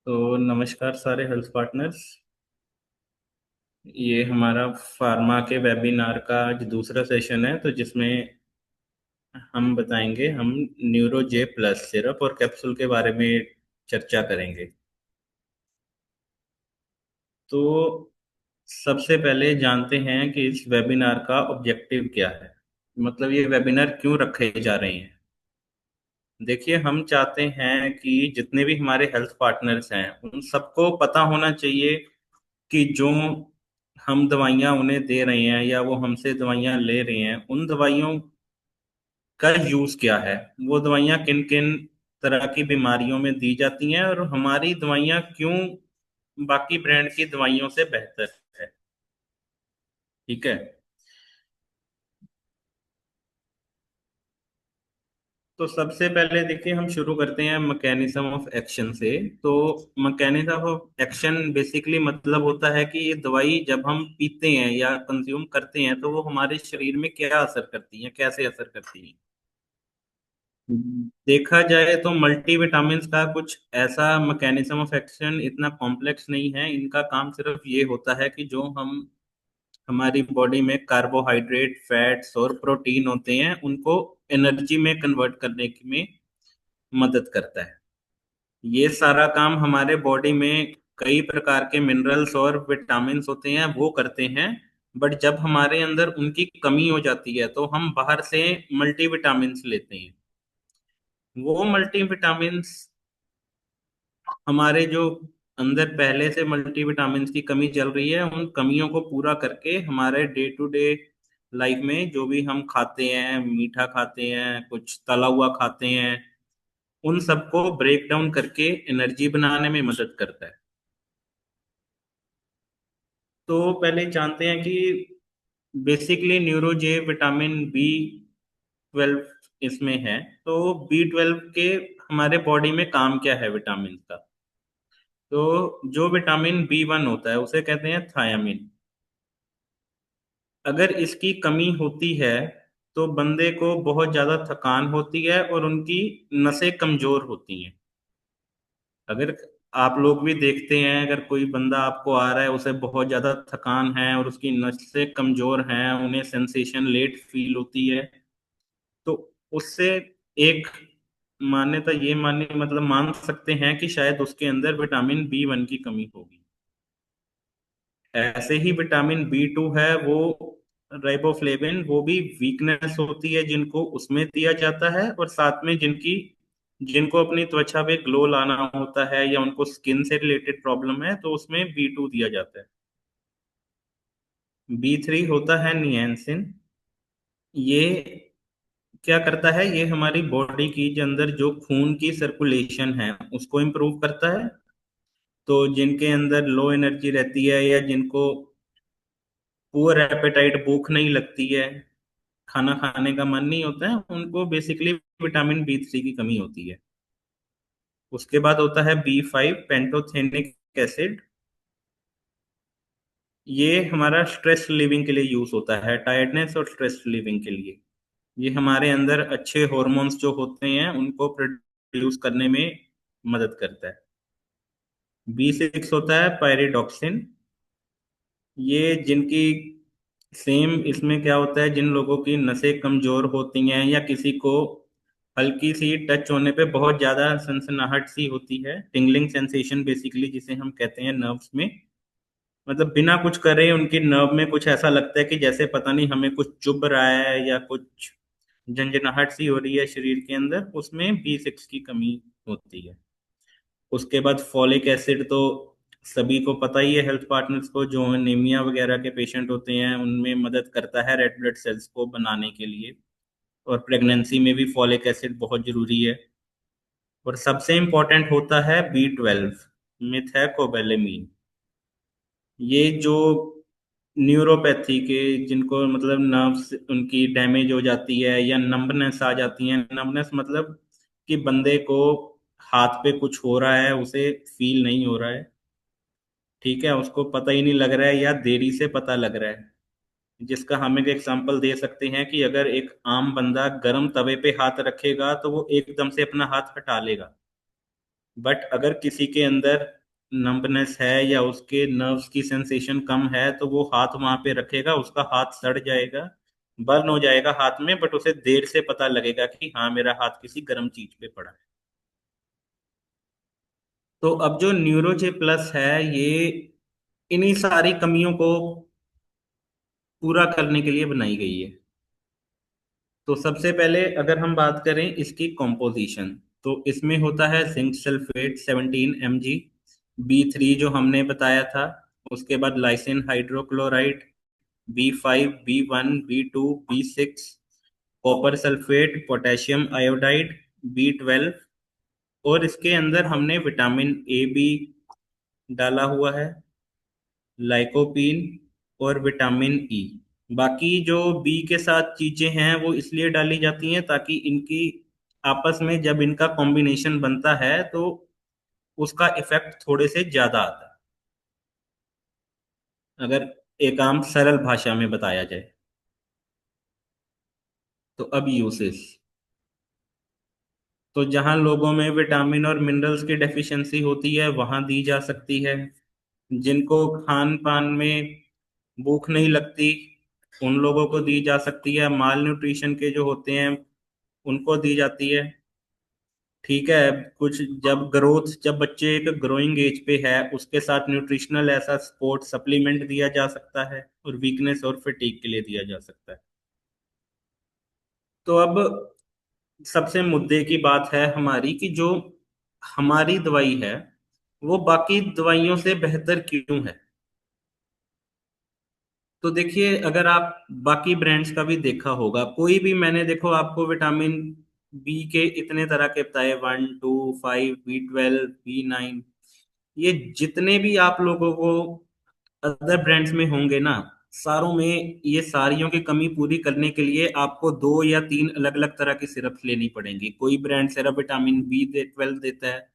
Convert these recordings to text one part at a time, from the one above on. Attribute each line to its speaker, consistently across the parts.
Speaker 1: तो नमस्कार सारे हेल्थ पार्टनर्स। ये हमारा फार्मा के वेबिनार का आज दूसरा सेशन है, तो जिसमें हम बताएंगे, हम न्यूरो जे प्लस सिरप और कैप्सूल के बारे में चर्चा करेंगे। तो सबसे पहले जानते हैं कि इस वेबिनार का ऑब्जेक्टिव क्या है, मतलब ये वेबिनार क्यों रखे जा रहे हैं। देखिए, हम चाहते हैं कि जितने भी हमारे हेल्थ पार्टनर्स हैं उन सबको पता होना चाहिए कि जो हम दवाइयाँ उन्हें दे रहे हैं या वो हमसे दवाइयाँ ले रहे हैं, उन दवाइयों का यूज़ क्या है, वो दवाइयाँ किन किन तरह की बीमारियों में दी जाती हैं और हमारी दवाइयाँ क्यों बाकी ब्रांड की दवाइयों से बेहतर है। ठीक है। तो सबसे पहले देखिए, हम शुरू करते हैं मैकेनिज्म ऑफ एक्शन से। तो मैकेनिज्म ऑफ एक्शन बेसिकली मतलब होता है कि ये दवाई जब हम पीते हैं या कंज्यूम करते हैं तो वो हमारे शरीर में क्या असर करती है, कैसे असर करती है। देखा जाए तो मल्टीविटामिन्स का कुछ ऐसा मैकेनिज्म ऑफ एक्शन इतना कॉम्प्लेक्स नहीं है। इनका काम सिर्फ ये होता है कि जो हम हमारी बॉडी में कार्बोहाइड्रेट, फैट्स और प्रोटीन होते हैं उनको एनर्जी में कन्वर्ट करने में मदद करता है। ये सारा काम हमारे बॉडी में कई प्रकार के मिनरल्स और विटामिन्स होते हैं वो करते हैं। बट जब हमारे अंदर उनकी कमी हो जाती है तो हम बाहर से मल्टीविटामिन्स लेते हैं। वो मल्टीविटामिन्स हमारे जो अंदर पहले से मल्टीविटामिन्स की कमी चल रही है उन कमियों को पूरा करके हमारे डे टू डे लाइफ में जो भी हम खाते हैं, मीठा खाते हैं, कुछ तला हुआ खाते हैं, उन सबको ब्रेक डाउन करके एनर्जी बनाने में मदद करता है। तो पहले जानते हैं कि बेसिकली न्यूरोजे विटामिन B12 इसमें है। तो B12 के हमारे बॉडी में काम क्या है विटामिन का। तो जो विटामिन B1 होता है उसे कहते हैं थायामीन। अगर इसकी कमी होती है तो बंदे को बहुत ज्यादा थकान होती है और उनकी नसें कमजोर होती हैं। अगर आप लोग भी देखते हैं, अगर कोई बंदा आपको आ रहा है, उसे बहुत ज्यादा थकान है और उसकी नसें कमजोर हैं, उन्हें सेंसेशन लेट फील होती है, तो उससे एक मान्यता ये मानने मतलब मान सकते हैं कि शायद उसके अंदर विटामिन B1 की कमी होगी। ऐसे ही विटामिन B2 है, वो राइबोफ्लेविन, वो भी वीकनेस होती है जिनको उसमें दिया जाता है, और साथ में जिनको अपनी त्वचा पे ग्लो लाना होता है या उनको स्किन से रिलेटेड प्रॉब्लम है तो उसमें B2 दिया जाता है। B3 होता है नियंसिन। ये क्या करता है, ये हमारी बॉडी की जो अंदर जो खून की सर्कुलेशन है उसको इम्प्रूव करता है। तो जिनके अंदर लो एनर्जी रहती है या जिनको पुअर एपेटाइट, भूख नहीं लगती है, खाना खाने का मन नहीं होता है, उनको बेसिकली विटामिन B3 की कमी होती है। उसके बाद होता है B5 पेंटोथेनिक एसिड। ये हमारा स्ट्रेस रिलीविंग के लिए यूज होता है, टायर्डनेस और स्ट्रेस रिलीविंग के लिए। ये हमारे अंदर अच्छे हॉर्मोन्स जो होते हैं उनको प्रोड्यूस करने में मदद करता है। B6 होता है पायरिडॉक्सिन। ये जिनकी सेम इसमें क्या होता है, जिन लोगों की नसें कमजोर होती हैं या किसी को हल्की सी टच होने पे बहुत ज्यादा सनसनाहट सी होती है, टिंगलिंग सेंसेशन बेसिकली जिसे हम कहते हैं नर्व्स में, मतलब बिना कुछ करे उनकी नर्व में कुछ ऐसा लगता है कि जैसे पता नहीं हमें कुछ चुभ रहा है या कुछ झंझनाहट सी हो रही है शरीर के अंदर, उसमें B6 की कमी होती है। उसके बाद फॉलिक एसिड तो सभी को पता ही है, हेल्थ पार्टनर्स को, जो एनीमिया वगैरह के पेशेंट होते हैं उनमें मदद करता है रेड ब्लड सेल्स को बनाने के लिए। और प्रेगनेंसी में भी फॉलिक एसिड बहुत जरूरी है। और सबसे इम्पोर्टेंट होता है B12 मिथाकोबैलेमीन। ये जो न्यूरोपैथी के, जिनको मतलब नर्व्स उनकी डैमेज हो जाती है या नंबनेस आ जाती है, नंबनेस मतलब कि बंदे को हाथ पे कुछ हो रहा है उसे फील नहीं हो रहा है, ठीक है, उसको पता ही नहीं लग रहा है या देरी से पता लग रहा है। जिसका हम एक एग्जांपल दे सकते हैं कि अगर एक आम बंदा गर्म तवे पे हाथ रखेगा तो वो एकदम से अपना हाथ हटा लेगा। बट अगर किसी के अंदर नंबनेस है या उसके नर्व्स की सेंसेशन कम है तो वो हाथ वहां पे रखेगा, उसका हाथ सड़ जाएगा, बर्न हो जाएगा हाथ में, बट उसे देर से पता लगेगा कि हाँ मेरा हाथ किसी गर्म चीज पे पड़ा है। तो अब जो न्यूरोजे प्लस है, ये इन्हीं सारी कमियों को पूरा करने के लिए बनाई गई है। तो सबसे पहले अगर हम बात करें इसकी कॉम्पोजिशन, तो इसमें होता है जिंक सल्फेट 17 mg, B3 जो हमने बताया था, उसके बाद lysine hydrochloride, B5 B1 B2 B6, copper sulphate, potassium iodide, B12, और इसके अंदर हमने विटामिन ए भी डाला हुआ है, लाइकोपीन और विटामिन ई। बाकी जो बी के साथ चीजें हैं वो इसलिए डाली जाती हैं ताकि इनकी आपस में जब इनका कॉम्बिनेशन बनता है तो उसका इफेक्ट थोड़े से ज्यादा आता है, अगर एक आम सरल भाषा में बताया जाए। तो अब यूसेस, तो जहां लोगों में विटामिन और मिनरल्स की डेफिशिएंसी होती है वहां दी जा सकती है। जिनको खान पान में भूख नहीं लगती उन लोगों को दी जा सकती है। माल न्यूट्रिशन के जो होते हैं उनको दी जाती है। ठीक है, कुछ जब बच्चे एक ग्रोइंग एज पे है उसके साथ न्यूट्रिशनल ऐसा सपोर्ट सप्लीमेंट दिया जा सकता है, और वीकनेस और फटीग के लिए दिया जा सकता है। तो अब सबसे मुद्दे की बात है हमारी कि जो हमारी दवाई है वो बाकी दवाइयों से बेहतर क्यों है। तो देखिए, अगर आप बाकी ब्रांड्स का भी देखा होगा, कोई भी, मैंने देखो आपको विटामिन बी के इतने तरह के बताए, 1 2 5, B12 B9, ये जितने भी आप लोगों को अदर ब्रांड्स में होंगे ना, सारों में ये सारियों की कमी पूरी करने के लिए आपको 2 या 3 अलग अलग तरह की सिरप लेनी पड़ेंगी। कोई ब्रांड सिरप विटामिन B12 देता है,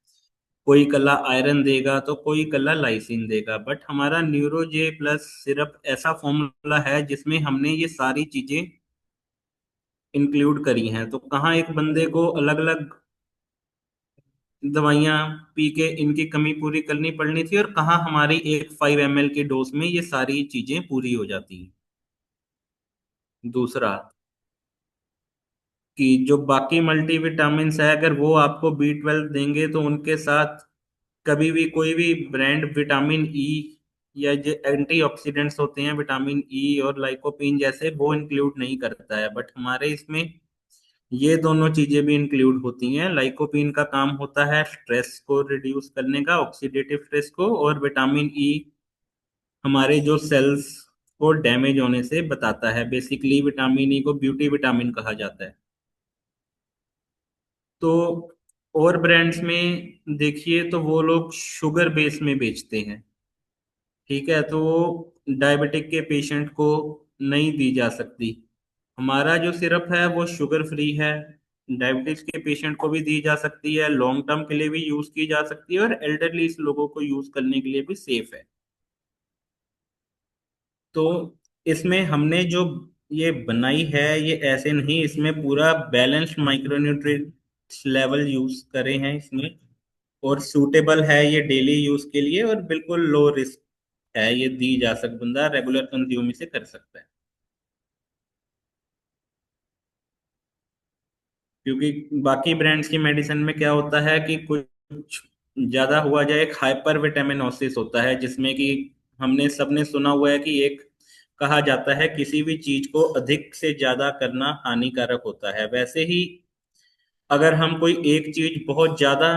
Speaker 1: कोई कल्ला आयरन देगा, तो कोई कल्ला लाइसिन देगा, बट हमारा न्यूरोजे प्लस सिरप ऐसा फॉर्मूला है जिसमें हमने ये सारी चीजें इंक्लूड करी हैं। तो कहाँ एक बंदे को अलग अलग दवाइयां पी के इनकी कमी पूरी करनी पड़नी थी, और कहाँ हमारी एक 5 ml की डोज में ये सारी चीजें पूरी हो जाती हैं। दूसरा, कि जो बाकी मल्टीविटामिन है अगर वो आपको B12 देंगे तो उनके साथ कभी भी कोई भी ब्रांड विटामिन ई या जो एंटीऑक्सीडेंट्स होते हैं विटामिन ई और लाइकोपीन जैसे, वो इंक्लूड नहीं करता है, बट हमारे इसमें ये दोनों चीजें भी इंक्लूड होती हैं। लाइकोपीन का काम होता है स्ट्रेस को रिड्यूस करने का, ऑक्सीडेटिव स्ट्रेस को, और विटामिन ई हमारे जो सेल्स को डैमेज होने से बताता है। बेसिकली विटामिन ई को ब्यूटी विटामिन कहा जाता है। तो और ब्रांड्स में देखिए तो वो लोग शुगर बेस में बेचते हैं। ठीक है, तो वो डायबिटिक के पेशेंट को नहीं दी जा सकती। हमारा जो सिरप है वो शुगर फ्री है, डायबिटीज के पेशेंट को भी दी जा सकती है, लॉन्ग टर्म के लिए भी यूज की जा सकती है, और एल्डरली लोगों को यूज करने के लिए भी सेफ है। तो इसमें हमने जो ये बनाई है ये ऐसे नहीं, इसमें पूरा बैलेंस्ड माइक्रोन्यूट्रिएंट्स लेवल यूज करे हैं इसमें, और सूटेबल है ये डेली यूज के लिए, और बिल्कुल लो रिस्क है, ये दी जा सकता, बंदा रेगुलर कंज्यूम इसे कर सकता है। क्योंकि बाकी ब्रांड्स की मेडिसिन में क्या होता है कि कुछ ज्यादा हुआ जाए, एक हाइपर विटामिनोसिस होता है जिसमें कि हमने सबने सुना हुआ है कि एक कहा जाता है किसी भी चीज को अधिक से ज्यादा करना हानिकारक होता है। वैसे ही अगर हम कोई एक चीज बहुत ज्यादा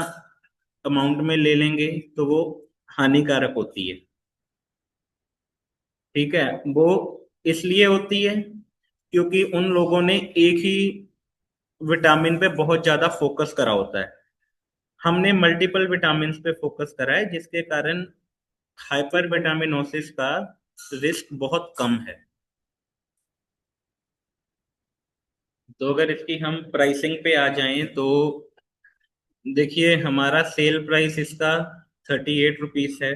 Speaker 1: अमाउंट में ले लेंगे तो वो हानिकारक होती है। ठीक है, वो इसलिए होती है क्योंकि उन लोगों ने एक ही विटामिन पे बहुत ज्यादा फोकस करा होता है। हमने मल्टीपल विटामिन पे फोकस करा है जिसके कारण हाइपर विटामिनोसिस का रिस्क बहुत कम है। तो अगर इसकी हम प्राइसिंग पे आ जाएं तो देखिए, हमारा सेल प्राइस इसका 38 रुपीज है।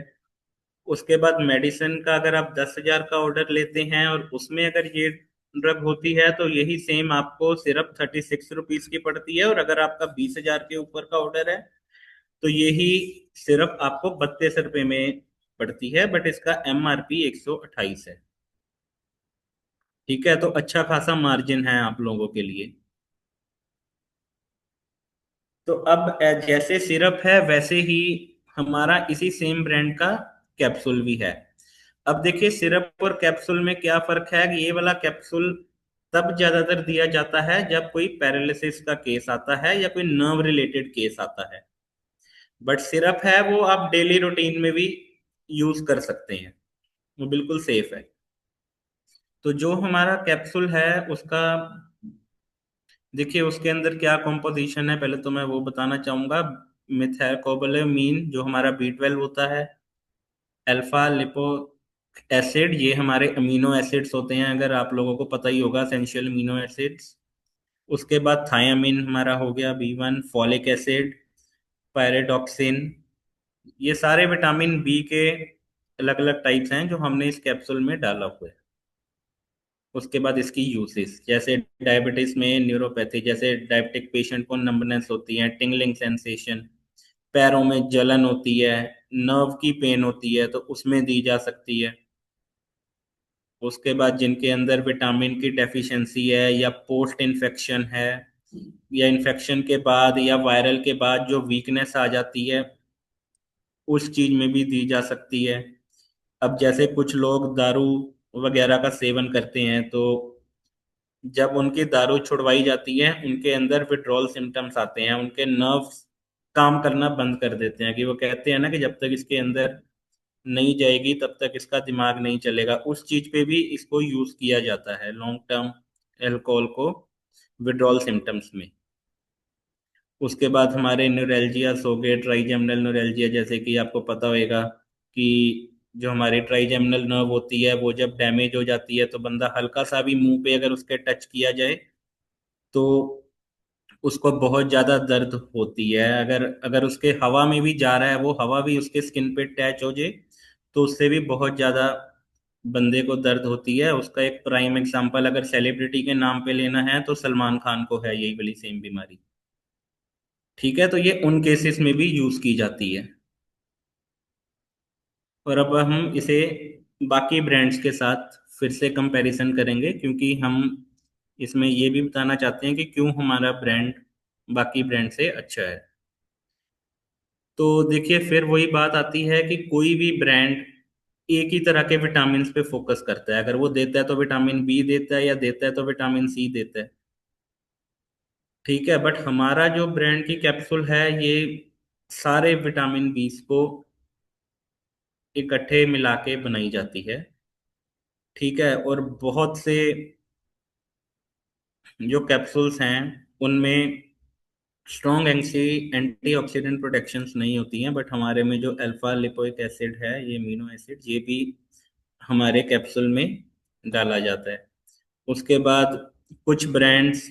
Speaker 1: उसके बाद मेडिसिन का अगर आप 10,000 का ऑर्डर लेते हैं और उसमें अगर ये ड्रग होती है तो यही सेम आपको सिर्फ 36 रुपीज की पड़ती है, और अगर आपका 20,000 के ऊपर का ऑर्डर है तो यही सिर्फ आपको 32 रुपए में पड़ती है, बट इसका MRP 128 है। ठीक है, तो अच्छा खासा मार्जिन है आप लोगों के लिए। तो अब जैसे सिरप है वैसे ही हमारा इसी सेम ब्रांड का कैप्सूल भी है। अब देखिए सिरप और कैप्सूल में क्या फर्क है कि ये वाला कैप्सूल तब ज्यादातर दिया जाता है जब कोई पैरालिसिस का केस आता है या कोई नर्व रिलेटेड केस आता है। बट सिरप है वो आप डेली रूटीन में भी यूज कर सकते हैं, वो बिल्कुल सेफ है। तो जो हमारा कैप्सूल है उसका देखिए उसके अंदर क्या कॉम्पोजिशन है, पहले तो मैं वो बताना चाहूंगा। मिथाइलकोबालामीन जो हमारा B12 होता है, अल्फा लिपो एसिड, ये हमारे अमीनो एसिड्स होते हैं, अगर आप लोगों को पता ही होगा, एसेंशियल अमीनो एसिड्स। उसके बाद थायामीन हमारा हो गया B1, फॉलिक एसिड, पायरिडॉक्सिन, ये सारे विटामिन बी के अलग अलग टाइप्स हैं जो हमने इस कैप्सूल में डाला हुआ है। उसके बाद इसकी यूसेस, जैसे डायबिटीज में न्यूरोपैथी, जैसे डायबिटिक पेशेंट को नंबनेस होती है, टिंगलिंग सेंसेशन, पैरों में जलन होती है, नर्व की पेन होती है, तो उसमें दी जा सकती है। उसके बाद जिनके अंदर विटामिन की डेफिशिएंसी है या पोस्ट इन्फेक्शन है, या इन्फेक्शन के बाद या वायरल के बाद जो वीकनेस आ जाती है, उस चीज में भी दी जा सकती है। अब जैसे कुछ लोग दारू वगैरह का सेवन करते हैं, तो जब उनकी दारू छुड़वाई जाती है उनके अंदर विड्रॉल सिम्टम्स आते हैं, उनके नर्व्स काम करना बंद कर देते हैं, कि वो कहते हैं ना कि जब तक इसके अंदर नहीं जाएगी तब तक इसका दिमाग नहीं चलेगा। उस चीज पे भी इसको यूज किया जाता है लॉन्ग टर्म अल्कोहल को विड्रॉल सिम्टम्स में। उसके बाद हमारे न्यूरल्जियास हो गए, ट्राइजेमिनल न्यूरल्जिया, जैसे कि आपको पता होगा कि जो हमारी ट्राइजेमिनल नर्व होती है वो जब डैमेज हो जाती है तो बंदा हल्का सा भी मुंह पे अगर उसके टच किया जाए तो उसको बहुत ज्यादा दर्द होती है। अगर अगर उसके हवा में भी जा रहा है, वो हवा भी उसके स्किन पे टच हो जाए तो उससे भी बहुत ज्यादा बंदे को दर्द होती है। उसका एक प्राइम एग्जांपल अगर सेलिब्रिटी के नाम पे लेना है तो सलमान खान को है यही वाली सेम बीमारी। ठीक है, तो ये उन केसेस में भी यूज की जाती है। और अब हम इसे बाकी ब्रांड्स के साथ फिर से कंपैरिजन करेंगे, क्योंकि हम इसमें ये भी बताना चाहते हैं कि क्यों हमारा ब्रांड बाकी ब्रांड से अच्छा है। तो देखिए फिर वही बात आती है कि कोई भी ब्रांड एक ही तरह के विटामिन पे फोकस करता है, अगर वो देता है तो विटामिन बी देता है, या देता है तो विटामिन सी देता है। ठीक है, बट हमारा जो ब्रांड की कैप्सूल है ये सारे विटामिन बीस को इकट्ठे मिला के बनाई जाती है। ठीक है, और बहुत से जो कैप्सूल्स हैं उनमें स्ट्रॉन्ग एंटीऑक्सीडेंट प्रोटेक्शंस नहीं होती हैं, बट हमारे में जो अल्फा लिपोइक एसिड है, ये अमीनो एसिड, ये भी हमारे कैप्सूल में डाला जाता है। उसके बाद कुछ ब्रांड्स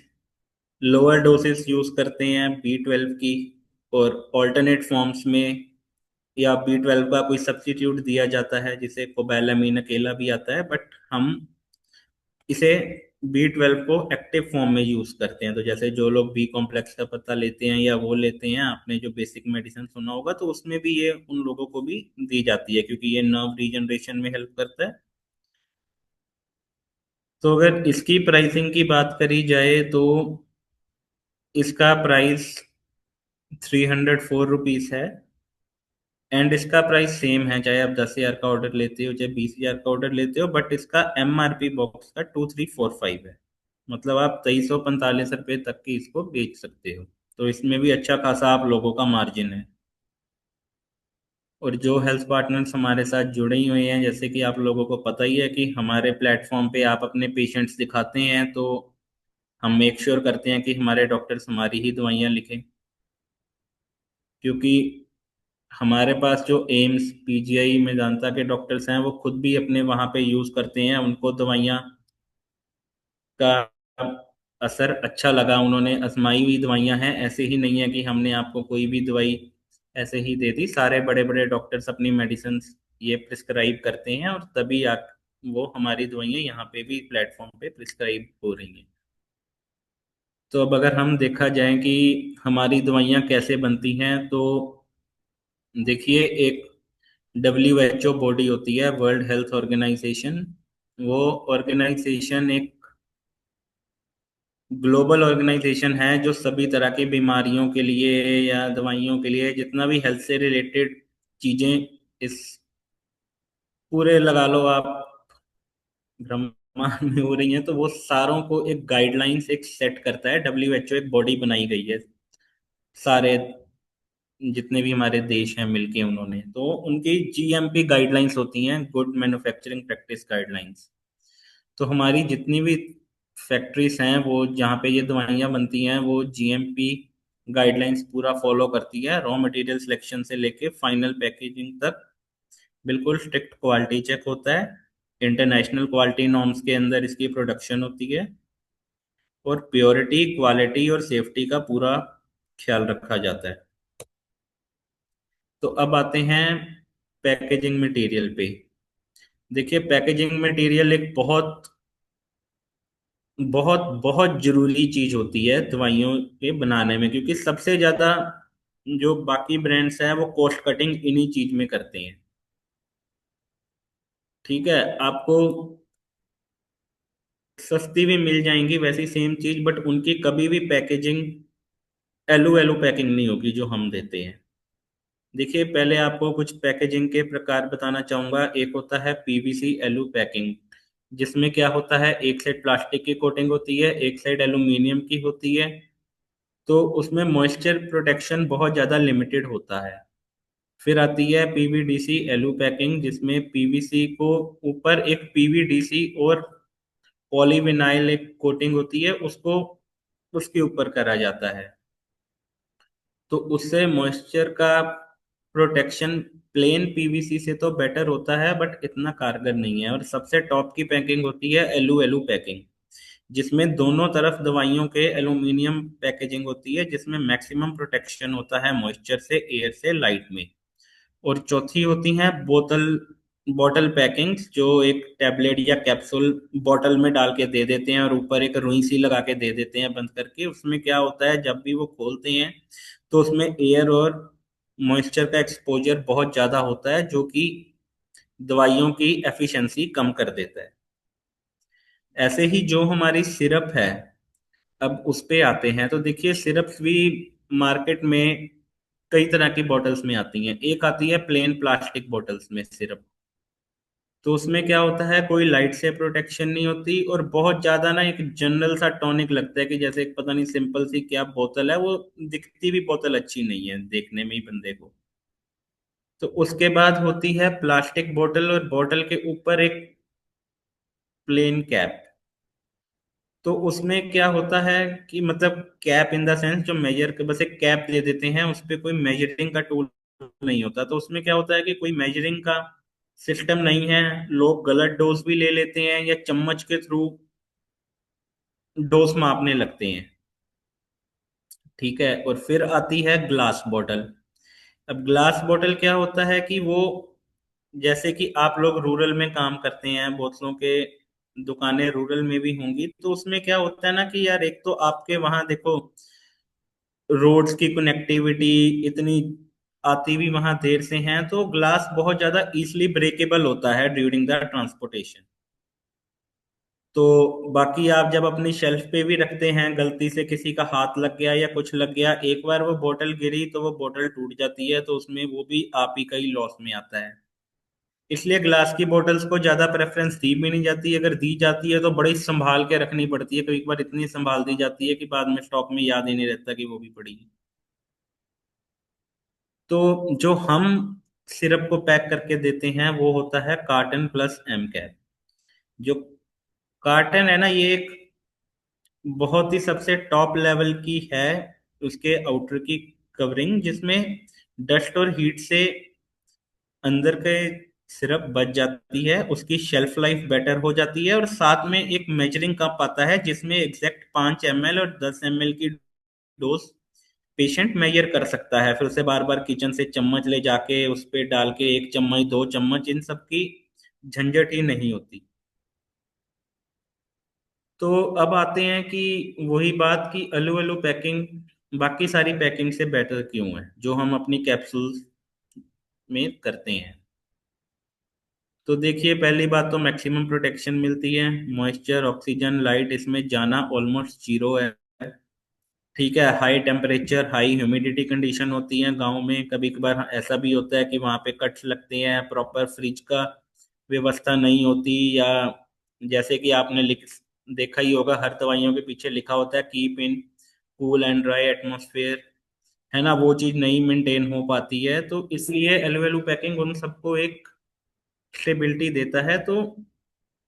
Speaker 1: लोअर डोसेस यूज करते हैं B12 की, और ऑल्टरनेट फॉर्म्स में, या B12 का कोई सब्स्टिट्यूट दिया जाता है जिसे कोबैलामीन अकेला भी आता है, बट हम इसे B12 को एक्टिव फॉर्म में यूज करते हैं। तो जैसे जो लोग बी कॉम्प्लेक्स का पता लेते हैं या वो लेते हैं, आपने जो बेसिक मेडिसिन सुना होगा, तो उसमें भी ये उन लोगों को भी दी जाती है, क्योंकि ये नर्व रीजनरेशन में हेल्प करता है। तो अगर इसकी प्राइसिंग की बात करी जाए तो इसका प्राइस 304 रुपीज है। एंड इसका प्राइस सेम है चाहे आप 10,000 का ऑर्डर लेते हो चाहे 20,000 का ऑर्डर लेते हो, बट इसका MRP बॉक्स का 2345 है। मतलब आप 2345 रुपये तक की इसको बेच सकते हो। तो इसमें भी अच्छा खासा आप लोगों का मार्जिन है। और जो हेल्थ पार्टनर्स हमारे साथ जुड़े ही हुए हैं, जैसे कि आप लोगों को पता ही है कि हमारे प्लेटफॉर्म पे आप अपने पेशेंट्स दिखाते हैं, तो हम मेक श्योर करते हैं कि हमारे डॉक्टर्स हमारी ही दवाइयाँ लिखें। क्योंकि हमारे पास जो एम्स PGI मेदांता के डॉक्टर्स हैं वो खुद भी अपने वहाँ पे यूज़ करते हैं, उनको दवाइयाँ का असर अच्छा लगा, उन्होंने आजमाई हुई दवाइयाँ हैं, ऐसे ही नहीं है कि हमने आपको कोई भी दवाई ऐसे ही दे दी। सारे बड़े बड़े डॉक्टर्स अपनी मेडिसिन ये प्रिस्क्राइब करते हैं, और तभी वो हमारी दवाइयाँ यहाँ पे भी प्लेटफॉर्म पे प्रिस्क्राइब हो रही हैं। तो अब अगर हम देखा जाए कि हमारी दवाइयाँ कैसे बनती हैं, तो देखिए, एक WHO बॉडी होती है, वर्ल्ड हेल्थ ऑर्गेनाइजेशन। वो ऑर्गेनाइजेशन एक ग्लोबल ऑर्गेनाइजेशन है जो सभी तरह की बीमारियों के लिए या दवाइयों के लिए, जितना भी हेल्थ से रिलेटेड चीजें इस पूरे लगा लो आप ब्रह्मांड में हो रही हैं, तो वो सारों को एक गाइडलाइंस एक सेट करता है। WHO एक बॉडी बनाई गई है, सारे जितने भी हमारे देश हैं मिलके उन्होंने, तो उनकी GMP गाइडलाइंस होती हैं, गुड मैन्युफैक्चरिंग प्रैक्टिस गाइडलाइंस। तो हमारी जितनी भी फैक्ट्रीज हैं वो जहाँ पे ये दवाइयाँ बनती हैं, वो GMP गाइडलाइंस पूरा फॉलो करती है, रॉ मटेरियल सिलेक्शन से लेके फाइनल पैकेजिंग तक। बिल्कुल स्ट्रिक्ट क्वालिटी चेक होता है, इंटरनेशनल क्वालिटी नॉर्म्स के अंदर इसकी प्रोडक्शन होती है, और प्योरिटी, क्वालिटी और सेफ्टी का पूरा ख्याल रखा जाता है। तो अब आते हैं पैकेजिंग मटेरियल पे। देखिए, पैकेजिंग मटेरियल एक बहुत बहुत बहुत जरूरी चीज होती है दवाइयों के बनाने में, क्योंकि सबसे ज्यादा जो बाकी ब्रांड्स हैं वो कॉस्ट कटिंग इन्हीं चीज में करते हैं। ठीक है, आपको सस्ती भी मिल जाएंगी वैसी सेम चीज, बट उनकी कभी भी पैकेजिंग एलू एलू पैकिंग नहीं होगी जो हम देते हैं। देखिए, पहले आपको कुछ पैकेजिंग के प्रकार बताना चाहूंगा। एक होता है PVC एलू पैकिंग, जिसमें क्या होता है, एक साइड प्लास्टिक की कोटिंग होती है, एक साइड एल्यूमिनियम की होती है। तो उसमें मॉइस्चर प्रोटेक्शन बहुत ज़्यादा लिमिटेड होता है। फिर आती है PVDC एलू पैकिंग, जिसमें PVC को ऊपर एक PVDC और पॉलीविनाइल एक कोटिंग होती है, उसको उसके ऊपर करा जाता है। तो उससे मॉइस्चर का प्रोटेक्शन प्लेन PVC से तो बेटर होता है, बट इतना कारगर नहीं है। और सबसे टॉप की पैकिंग होती है एलू एलू पैकिंग, जिसमें दोनों तरफ दवाइयों के एल्यूमिनियम पैकेजिंग होती है, जिसमें मैक्सिमम प्रोटेक्शन होता है मॉइस्चर से, एयर से, लाइट में। और चौथी होती हैं बोतल बॉटल पैकिंग्स, जो एक टैबलेट या कैप्सूल बॉटल में डाल के दे देते हैं और ऊपर एक रुई सी लगा के दे देते हैं बंद करके। उसमें क्या होता है, जब भी वो खोलते हैं तो उसमें एयर और मॉइस्चर का एक्सपोजर बहुत ज़्यादा होता है, जो कि दवाइयों की एफिशिएंसी कम कर देता है। ऐसे ही जो हमारी सिरप है, अब उस पे आते हैं। तो देखिए, सिरप्स भी मार्केट में कई तरह की बॉटल्स में आती हैं। एक आती है प्लेन प्लास्टिक बॉटल्स में सिरप। तो उसमें क्या होता है, कोई लाइट से प्रोटेक्शन नहीं होती, और बहुत ज्यादा ना एक जनरल सा टॉनिक लगता है कि जैसे एक पता नहीं सिंपल सी क्या बोतल है, वो दिखती भी बोतल अच्छी नहीं है देखने में ही बंदे को। तो उसके बाद होती है प्लास्टिक बोतल, और बोतल के ऊपर एक प्लेन कैप। तो उसमें क्या होता है कि मतलब कैप इन द सेंस जो मेजर, बस एक कैप दे देते हैं, उस पे कोई मेजरिंग का टूल नहीं होता। तो उसमें क्या होता है कि कोई मेजरिंग का सिस्टम नहीं है, लोग गलत डोज भी ले लेते हैं या चम्मच के थ्रू डोज मापने लगते हैं। ठीक है, और फिर आती है ग्लास बॉटल। अब ग्लास बॉटल क्या होता है कि वो, जैसे कि आप लोग रूरल में काम करते हैं, बोतलों के दुकानें रूरल में भी होंगी, तो उसमें क्या होता है ना कि यार, एक तो आपके वहां देखो रोड्स की कनेक्टिविटी इतनी आती भी वहां देर से हैं, तो ग्लास बहुत ज्यादा इजीली ब्रेकेबल होता है ड्यूरिंग द ट्रांसपोर्टेशन। तो बाकी आप जब अपनी शेल्फ पे भी रखते हैं, गलती से किसी का हाथ लग गया या कुछ लग गया, एक बार वो बोतल गिरी तो वो बोतल टूट जाती है, तो उसमें वो भी आप ही का ही लॉस में आता है। इसलिए ग्लास की बोतल्स को ज्यादा प्रेफरेंस दी भी नहीं जाती। अगर दी जाती है तो बड़ी संभाल के रखनी पड़ती है, कई बार इतनी संभाल दी जाती है कि बाद में स्टॉक में याद ही नहीं रहता कि वो भी पड़ी है। तो जो हम सिरप को पैक करके देते हैं वो होता है कार्टन प्लस एम कैप। जो कार्टन है ना, ये एक बहुत ही सबसे टॉप लेवल की है, उसके आउटर की कवरिंग, जिसमें डस्ट और हीट से अंदर के सिरप बच जाती है, उसकी शेल्फ लाइफ बेटर हो जाती है, और साथ में एक मेजरिंग कप आता है जिसमें एग्जैक्ट 5 ml और 10 ml की डोज पेशेंट मेजर कर सकता है। फिर उसे बार बार किचन से चम्मच ले जाके उस पे डाल के 1 चम्मच 2 चम्मच, इन सब की झंझट ही नहीं होती। तो अब आते हैं कि वही बात कि अलू अलू पैकिंग बाकी सारी पैकिंग से बेटर क्यों है, जो हम अपनी कैप्सूल्स में करते हैं। तो देखिए, पहली बात तो मैक्सिमम प्रोटेक्शन मिलती है। मॉइस्चर, ऑक्सीजन, लाइट इसमें जाना ऑलमोस्ट जीरो है। ठीक है। High temperature, high humidity condition होती है गांव में। कभी कभार ऐसा भी होता है कि वहां पे कट्स लगते हैं, प्रॉपर फ्रिज का व्यवस्था नहीं होती, या जैसे कि आपने देखा ही होगा, हर दवाइयों के पीछे लिखा होता है keep in cool and dry atmosphere, है ना। वो चीज नहीं मेंटेन हो पाती है, तो इसलिए एलवेलू पैकिंग उन सबको एक स्टेबिलिटी देता है, तो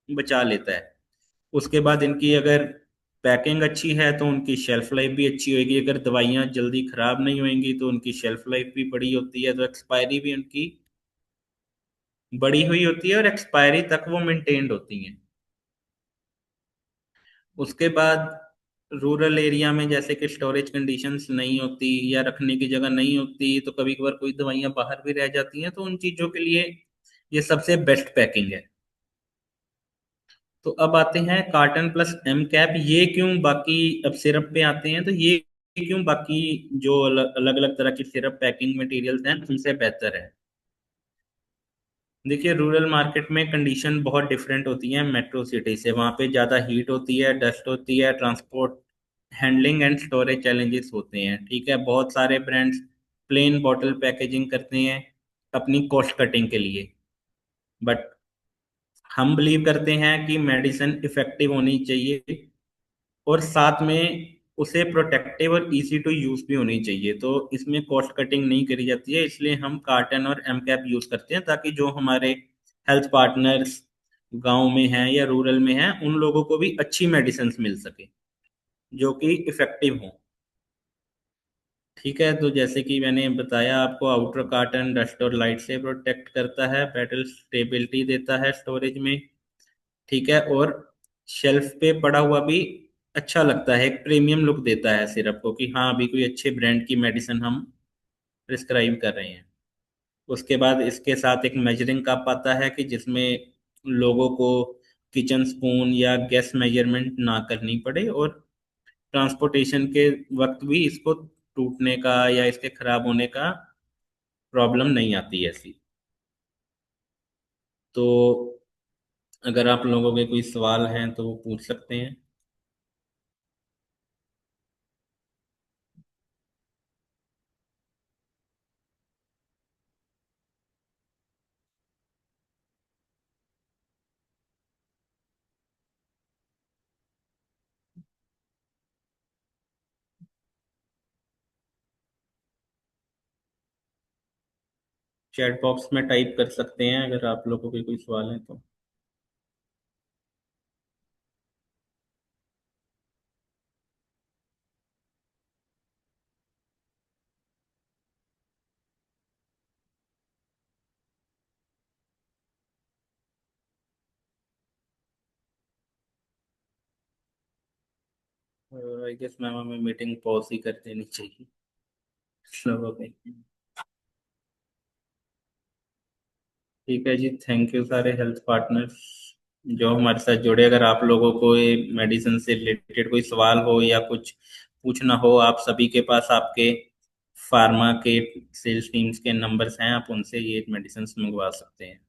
Speaker 1: बचा लेता है। उसके बाद इनकी अगर पैकिंग अच्छी है तो उनकी शेल्फ लाइफ भी अच्छी होगी। अगर दवाइयाँ जल्दी खराब नहीं होंगी तो उनकी शेल्फ लाइफ भी बड़ी होती है, तो एक्सपायरी भी उनकी बड़ी हुई होती है और एक्सपायरी तक वो मेंटेन्ड होती हैं। उसके बाद रूरल एरिया में जैसे कि स्टोरेज कंडीशंस नहीं होती या रखने की जगह नहीं होती, तो कभी कभार कोई दवाइयाँ बाहर भी रह जाती हैं, तो उन चीज़ों के लिए ये सबसे बेस्ट पैकिंग है। तो अब आते हैं कार्टन प्लस एम कैप। ये क्यों बाकी, अब सिरप पे आते हैं, तो ये क्यों बाकी जो अलग अलग तरह की सिरप पैकिंग मटेरियल्स हैं उनसे बेहतर है। देखिए, रूरल मार्केट में कंडीशन बहुत डिफरेंट होती है मेट्रो सिटी से। वहाँ पे ज़्यादा हीट होती है, डस्ट होती है, transport, handling and storage challenges होते हैं। ठीक है। बहुत सारे ब्रांड्स प्लेन बॉटल पैकेजिंग करते हैं अपनी कॉस्ट कटिंग के लिए, बट हम बिलीव करते हैं कि मेडिसिन इफेक्टिव होनी चाहिए और साथ में उसे प्रोटेक्टिव और इजी टू यूज भी होनी चाहिए। तो इसमें कॉस्ट कटिंग नहीं करी जाती है, इसलिए हम कार्टन और एम कैप यूज करते हैं, ताकि जो हमारे हेल्थ पार्टनर्स गांव में हैं या रूरल में हैं उन लोगों को भी अच्छी मेडिसिन मिल सके जो कि इफेक्टिव हों। ठीक है। तो जैसे कि मैंने बताया आपको, आउटर कार्टन डस्ट और लाइट से प्रोटेक्ट करता है, बैटल स्टेबिलिटी देता है स्टोरेज में। ठीक है। और शेल्फ पे पड़ा हुआ भी अच्छा लगता है, एक प्रीमियम लुक देता है सिरप को कि हाँ, अभी कोई अच्छे ब्रांड की मेडिसिन हम प्रिस्क्राइब कर रहे हैं। उसके बाद इसके साथ एक मेजरिंग कप आता है कि जिसमें लोगों को किचन स्पून या गैस मेजरमेंट ना करनी पड़े, और ट्रांसपोर्टेशन के वक्त भी इसको टूटने का या इसके खराब होने का प्रॉब्लम नहीं आती ऐसी। तो अगर आप लोगों के कोई सवाल हैं तो वो पूछ सकते हैं। चैट बॉक्स में टाइप कर सकते हैं अगर आप लोगों के कोई सवाल है तो। आई गेस मैम हमें मीटिंग पॉज ही कर देनी चाहिए लोगों पे। ठीक है जी, थैंक यू सारे हेल्थ पार्टनर्स जो हमारे साथ जुड़े। अगर आप लोगों को ये मेडिसिन से रिलेटेड कोई सवाल हो या कुछ पूछना हो, आप सभी के पास आपके फार्मा के सेल्स टीम्स के नंबर्स हैं, आप उनसे ये मेडिसिन मंगवा सकते हैं।